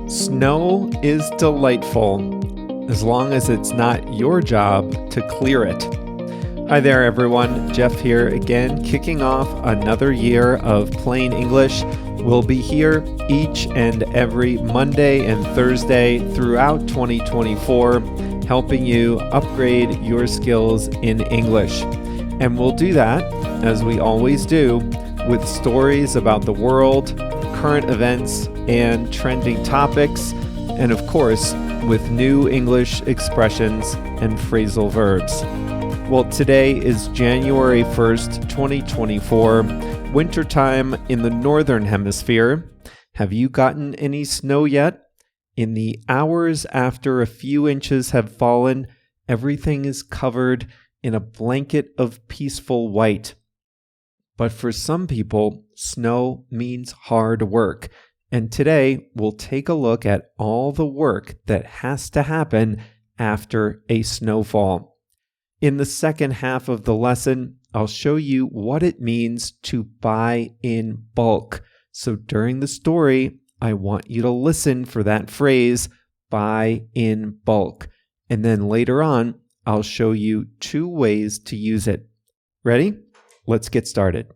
Snow is delightful, as long as it's not your job to clear it. Hi there, everyone. Jeff here again, kicking off another year of Plain English. We'll be here each and every Monday and Thursday throughout 2024, helping you upgrade your skills in English. And we'll do that, as we always do, with stories about the world, current events, and trending topics, and of course, with new English expressions and phrasal verbs. Well, today is January 1st, 2024, wintertime in the Northern Hemisphere. Have you gotten any snow yet? In the hours after a few inches have fallen, everything is covered in a blanket of peaceful white. But for some people, snow means hard work. And today, we'll take a look at all the work that has to happen after a snowfall. In the second half of the lesson, I'll show you what it means to buy in bulk. So during the story, I want you to listen for that phrase, buy in bulk. And then later on, I'll show you 2 ways to use it. Ready? Let's get started.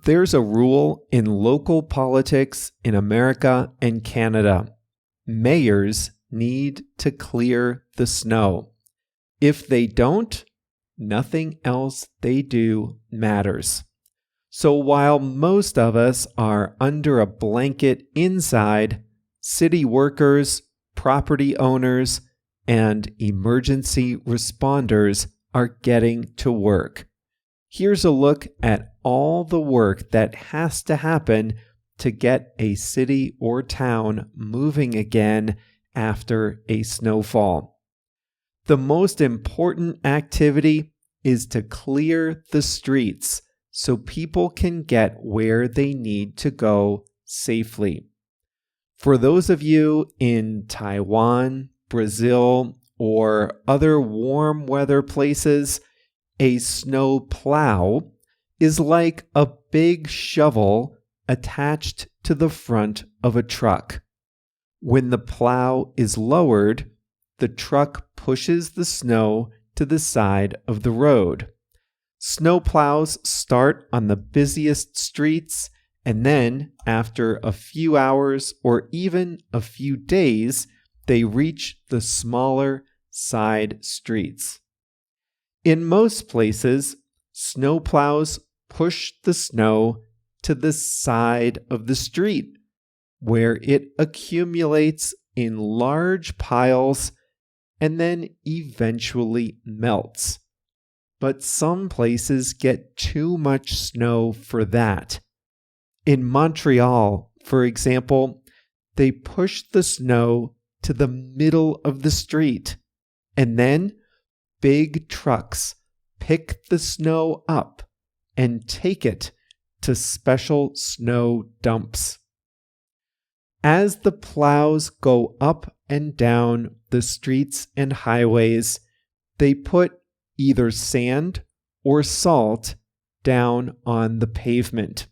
There's a rule in local politics in America and Canada. Mayors need to clear the snow. If they don't, nothing else they do matters. So while most of us are under a blanket inside, city workers, property owners, and emergency responders are getting to work. Here's a look at all the work that has to happen to get a city or town moving again after a snowfall. The most important activity is to clear the streets so people can get where they need to go safely. For those of you in Taiwan, Brazil, or other warm weather places, a snow plow is like a big shovel attached to the front of a truck. When the plow is lowered, the truck pushes the snow to the side of the road. Snow plows start on the busiest streets, and then after a few hours or even a few days, they reach the smaller side streets. In most places, snow plows push the snow to the side of the street, where it accumulates in large piles and then eventually melts. But some places get too much snow for that. In Montreal, for example, they push the snow to the middle of the street, and then big trucks pick the snow up and take it to special snow dumps. As the plows go up and down the streets and highways, they put either sand or salt down on the pavement.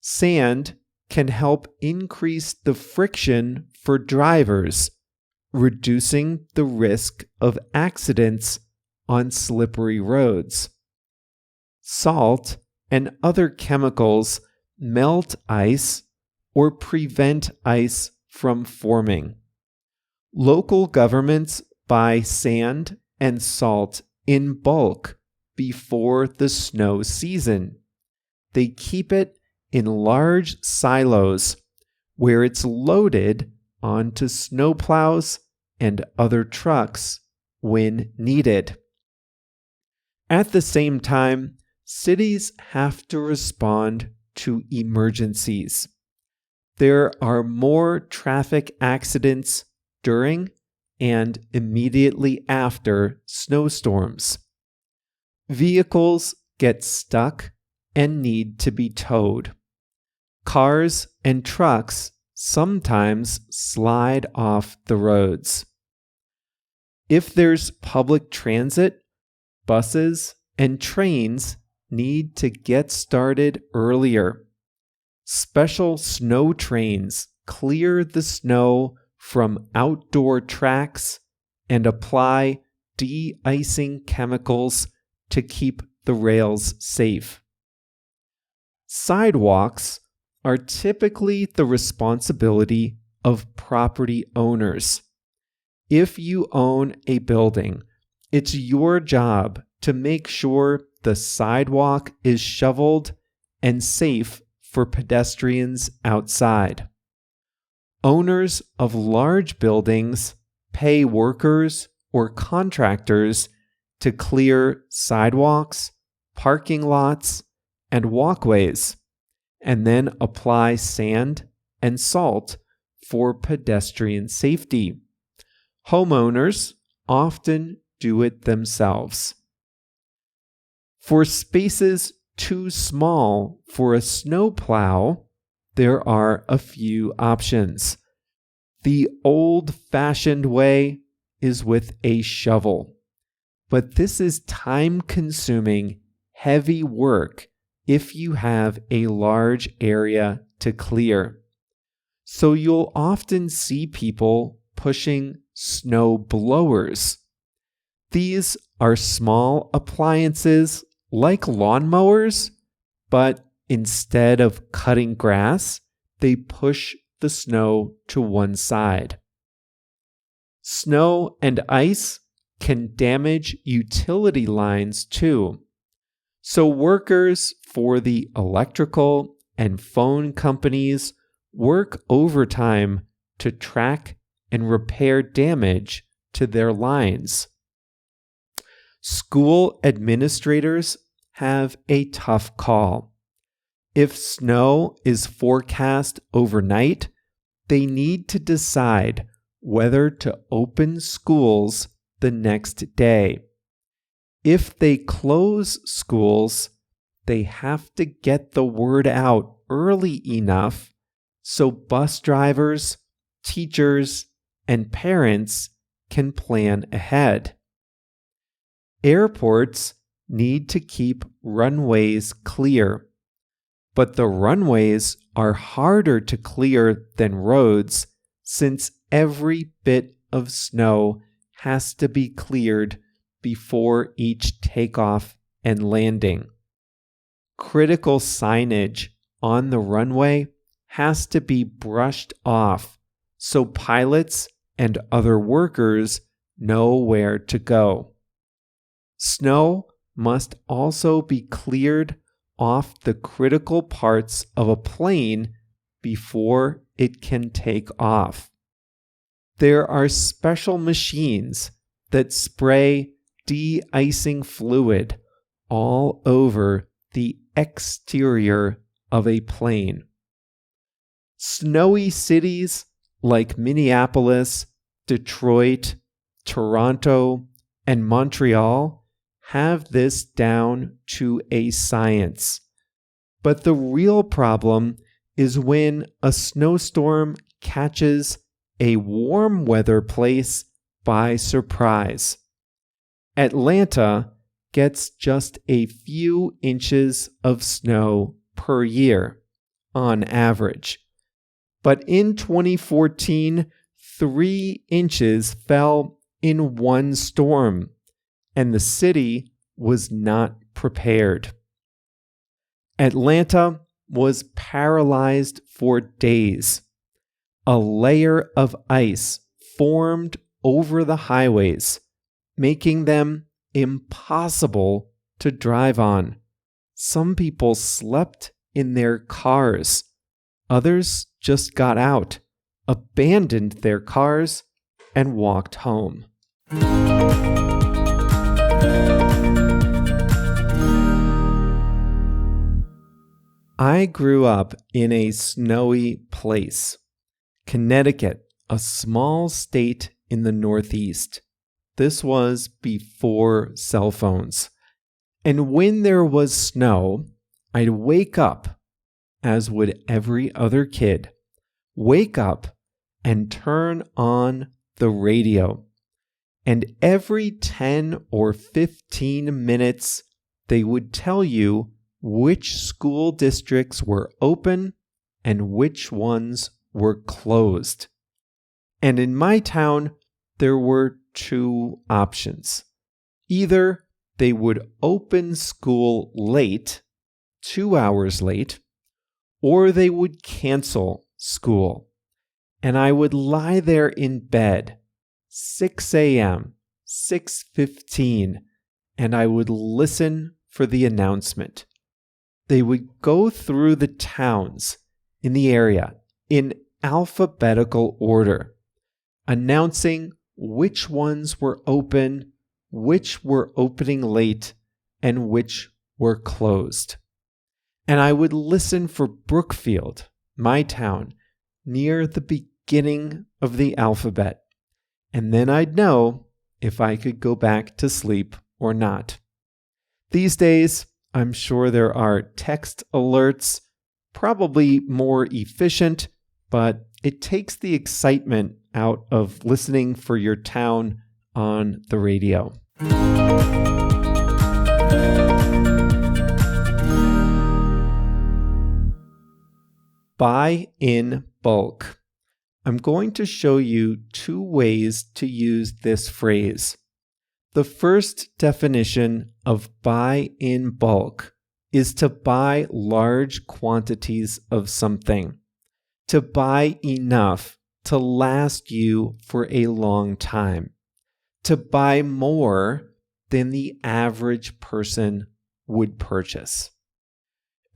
Sand can help increase the friction for drivers, reducing the risk of accidents on slippery roads. Salt and other chemicals melt ice or prevent ice from forming. Local governments buy sand and salt in bulk before the snow season. They keep it in large silos where it's loaded onto snowplows and other trucks when needed. At the same time, cities have to respond to emergencies. There are more traffic accidents during and immediately after snowstorms. Vehicles get stuck and need to be towed. Cars and trucks sometimes slide off the roads. If there's public transit, buses and trains need to get started earlier. Special snow trains clear the snow from outdoor tracks and apply de-icing chemicals to keep the rails safe. Sidewalks are typically the responsibility of property owners. If you own a building, it's your job to make sure the sidewalk is shoveled and safe for pedestrians outside. Owners of large buildings pay workers or contractors to clear sidewalks, parking lots, and walkways, and then apply sand and salt for pedestrian safety. Homeowners often do it themselves. For spaces too small for a snowplow, there are a few options. The old-fashioned way is with a shovel, but this is time-consuming, heavy work if you have a large area to clear. So you'll often see people pushing snow blowers. These are small appliances like lawnmowers, but instead of cutting grass, they push the snow to one side. Snow and ice can damage utility lines too. So workers for the electrical and phone companies work overtime to track and repair damage to their lines. School administrators have a tough call. If snow is forecast overnight, they need to decide whether to open schools the next day. If they close schools, they have to get the word out early enough so bus drivers, teachers, and parents can plan ahead. Airports need to keep runways clear, but the runways are harder to clear than roads since every bit of snow has to be cleared before each takeoff and landing. Critical signage on the runway has to be brushed off so pilots and other workers know where to go. Snow must also be cleared off the critical parts of a plane before it can take off. There are special machines that spray de-icing fluid all over the exterior of a plane. Snowy cities like Minneapolis, Detroit, Toronto, and Montreal have this down to a science. But the real problem is when a snowstorm catches a warm weather place by surprise. Atlanta gets just a few inches of snow per year on average. But in 2014, 3 inches fell in one storm, and the city was not prepared. Atlanta was paralyzed for days. A layer of ice formed over the highways, making them impossible to drive on. Some people slept in their cars. Others just got out, abandoned their cars, and walked home. I grew up in a snowy place. Connecticut, a small state in the Northeast. This was before cell phones. And when there was snow, I'd wake up, as would every other kid, wake up and turn on the radio. And every 10 or 15 minutes, they would tell you which school districts were open and which ones were closed. And in my town, there were two options. Either they would open school late, 2 hours late, or they would cancel school. And I would lie there in bed, 6 a.m., 6:15, and I would listen for the announcement. They would go through the towns in the area in alphabetical order, announcing which ones were open, which were opening late, and which were closed. And I would listen for Brookfield, my town, near the beginning of the alphabet. And then I'd know if I could go back to sleep or not. These days, I'm sure there are text alerts, probably more efficient, but it takes the excitement out of listening for your town on the radio. Buy in bulk. I'm going to show you 2 ways to use this phrase. The first definition of buy in bulk is to buy large quantities of something, to buy enough to last you for a long time, to buy more than the average person would purchase.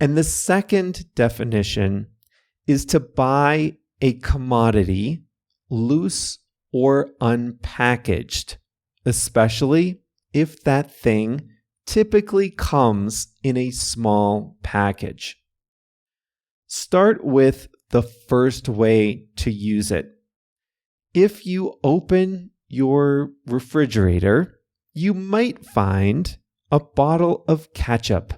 And the second definition is to buy a commodity loose or unpackaged, especially if that thing typically comes in a small package. Start with the first way to use it. If you open your refrigerator, you might find a bottle of ketchup.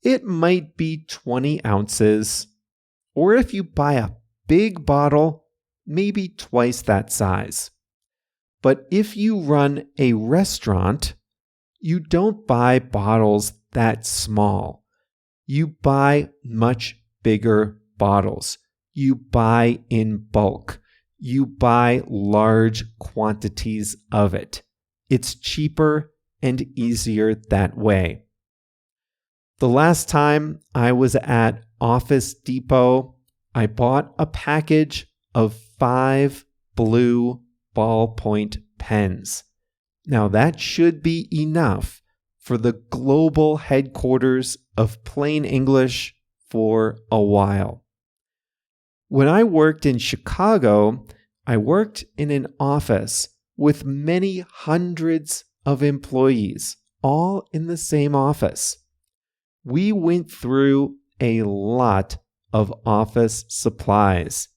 It might be 20 ounces, or if you buy a big bottle, maybe twice that size. But if you run a restaurant, you don't buy bottles that small. You buy much bigger bottles. You buy in bulk. You buy large quantities of it. It's cheaper and easier that way. The last time I was at Office Depot, I bought a package of 5 blue ballpoint pens. Now that should be enough for the global headquarters of Plain English for a while. When I worked in Chicago, I worked in an office with many hundreds of employees, all in the same office. We went through a lot of office supplies.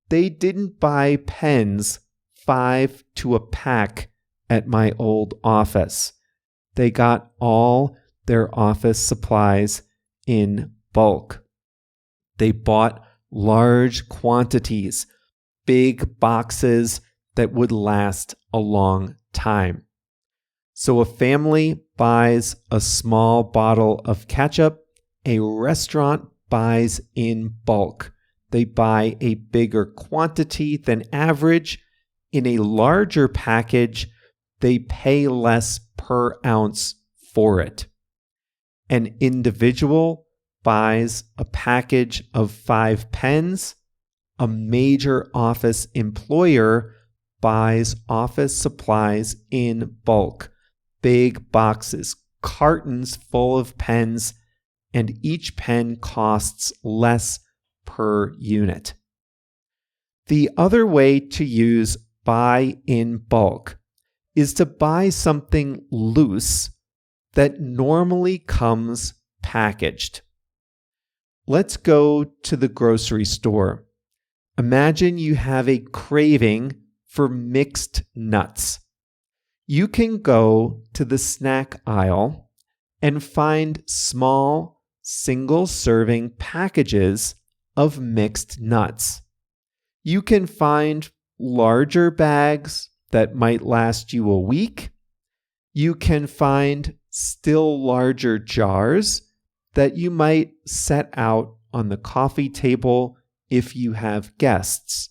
They didn't buy pens 5 to a pack at my old office. They got all their office supplies in bulk. They bought large quantities, big boxes that would last a long time. So a family buys a small bottle of ketchup. A restaurant buys in bulk. They buy a bigger quantity than average. In a larger package, they pay less per ounce for it. An individual buys a package of 5 pens. A major office employer buys office supplies in bulk. Big boxes, cartons full of pens, and each pen costs less per unit. The other way to use buy in bulk is to buy something loose that normally comes packaged. Let's go to the grocery store. Imagine you have a craving for mixed nuts. You can go to the snack aisle and find small, single-serving packages of mixed nuts. You can find larger bags that might last you a week. You can find still larger jars that you might set out on the coffee table if you have guests,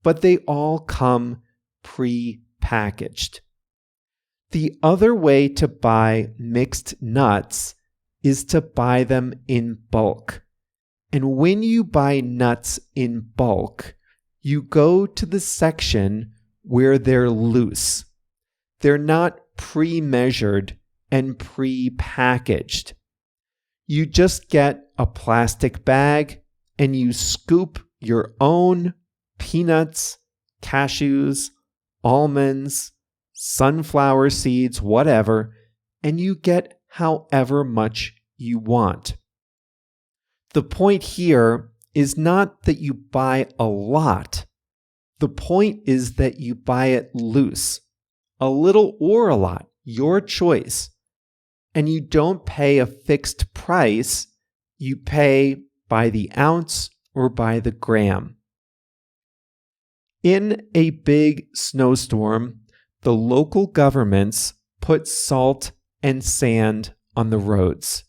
but they all come pre-packaged. The other way to buy mixed nuts is to buy them in bulk. And when you buy nuts in bulk, you go to the section where they're loose. They're not pre-measured and pre-packaged. You just get a plastic bag and you scoop your own peanuts, cashews, almonds, sunflower seeds, whatever, and you get however much you want. The point here is not that you buy a lot. The point is that you buy it loose, a little or a lot, your choice. And you don't pay a fixed price, you pay by the ounce or by the gram. In a big snowstorm, the local governments put salt and sand on the roads.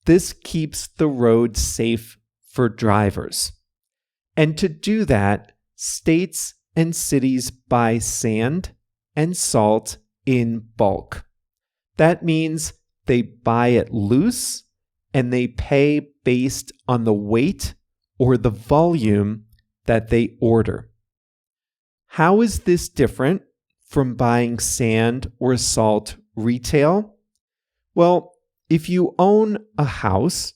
This keeps the roads safe for drivers. And to do that, states and cities buy sand and salt in bulk. That means they buy it loose and they pay based on the weight or the volume that they order. How is this different from buying sand or salt retail? Well, if you own a house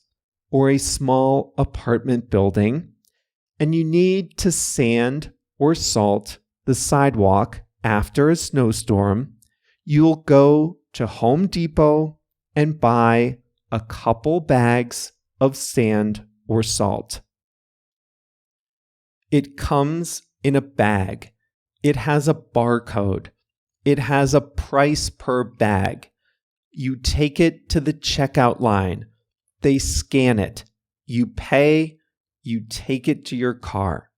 or a small apartment building and you need to sand or salt the sidewalk after a snowstorm, you'll go to Home Depot and buy a couple bags of sand or salt. It comes in a bag. It has a barcode. It has a price per bag. You take it to the checkout line. They scan it. You pay. You take it to your car.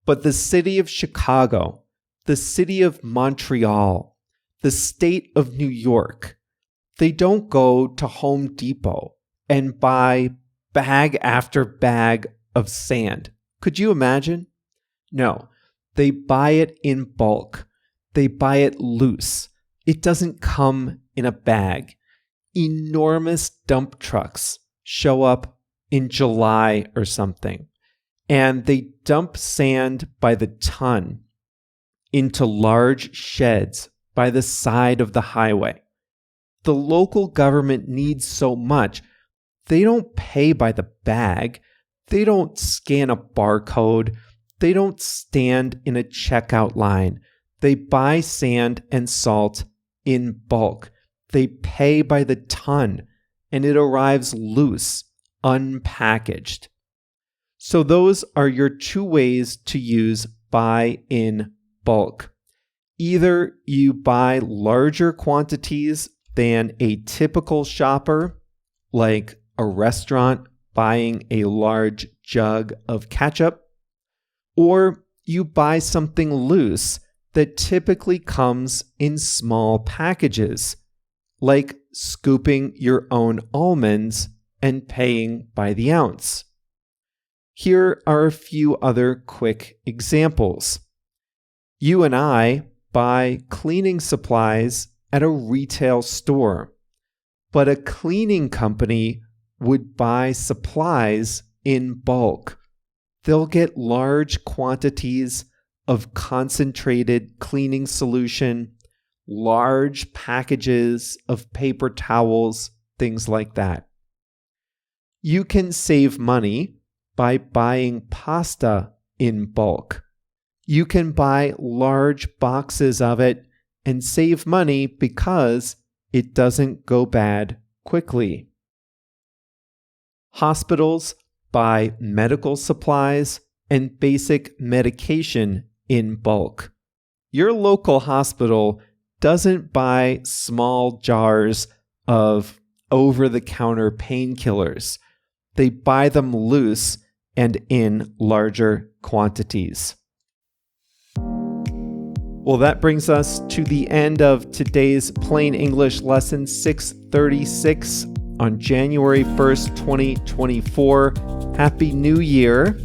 But the city of Chicago, the city of Montreal, the state of New York, they don't go to Home Depot and buy bag after bag of sand. Could you imagine? No, they buy it in bulk. They buy it loose. It doesn't come in a bag. Enormous dump trucks show up in July or something, and they dump sand by the ton into large sheds by the side of the highway. The local government needs so much, they don't pay by the bag. They don't scan a barcode. They don't stand in a checkout line. They buy sand and salt in bulk. They pay by the ton, and it arrives loose, unpackaged. So those are your two ways to use buy in bulk. Either you buy larger quantities than a typical shopper, like a restaurant buying a large jug of ketchup, or you buy something loose that typically comes in small packages, like scooping your own almonds and paying by the ounce. Here are a few other quick examples. You and I buy cleaning supplies at a retail store, but a cleaning company would buy supplies in bulk. They'll get large quantities of concentrated cleaning solution, large packages of paper towels, things like that. You can save money by buying pasta in bulk. You can buy large boxes of it and save money because it doesn't go bad quickly. Hospitals buy medical supplies and basic medication in bulk. Your local hospital doesn't buy small jars of over-the-counter painkillers. They buy them loose and in larger quantities. Well, that brings us to the end of today's Plain English lesson 636 on January 1st, 2024. Happy New Year.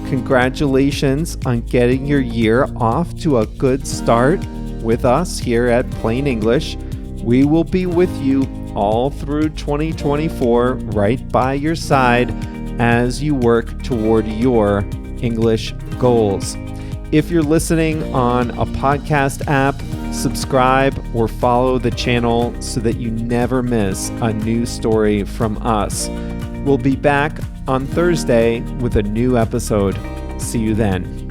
Congratulations on getting your year off to a good start with us here at Plain English. We will be with you all through 2024, right by your side as you work toward your English goals. If you're listening on a podcast app, subscribe or follow the channel so that you never miss a new story from us. We'll be back on Thursday with a new episode. See you then.